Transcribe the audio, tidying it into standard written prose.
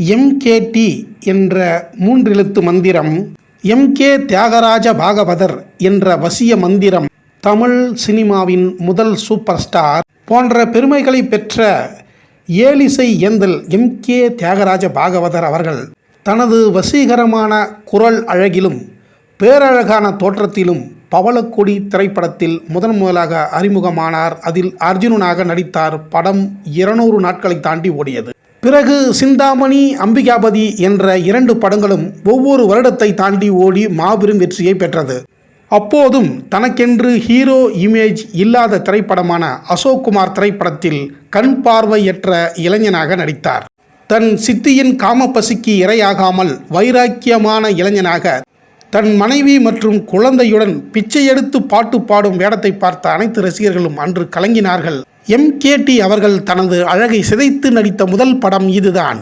MKT என்ற மூன்றெழுத்து மந்திரம், எம்கே தியாகராஜ பாகவதர் என்ற வசிய மந்திரம், தமிழ் சினிமாவின் முதல் சூப்பர் ஸ்டார் போன்ற பெருமைகளை பெற்ற ஏழிசை ஏந்தல் எம்கே தியாகராஜ பாகவதர் அவர்கள் தனது வசீகரமான குரல் அழகிலும் பேரழகான தோற்றத்திலும் பவளக்கொடி திரைப்படத்தில் முதலாக அறிமுகமானார். அதில் அர்ஜுனனாக நடித்தார். படம் 200 நாட்களை தாண்டி ஓடியது. பிறகு சிந்தாமணி, அம்பிகாபதி என்ற 2 படங்களும் ஒவ்வொரு வருடத்தை தாண்டி ஓடி மாபெரும் வெற்றியை பெற்றது. அப்போதும் தனக்கென்று ஹீரோ இமேஜ் இல்லாத திரைப்படமான அசோக்குமார் திரைப்படத்தில் கண் பார்வையற்ற இளைஞனாக நடித்தார். தன் சித்தியின் காமப்பசிக்கு இரையாகாமல் வைராக்கியமான இளைஞனாக தன் மனைவி மற்றும் குழந்தையுடன் பிச்சை எடுத்து பாட்டு பாடும் வேடத்தை பார்த்த அனைத்து ரசிகர்களும் அன்று கலங்கினார்கள். எம்கேடி அவர்கள் தனது அழகை சிதைத்து நடித்த முதல் படம் இதுதான்.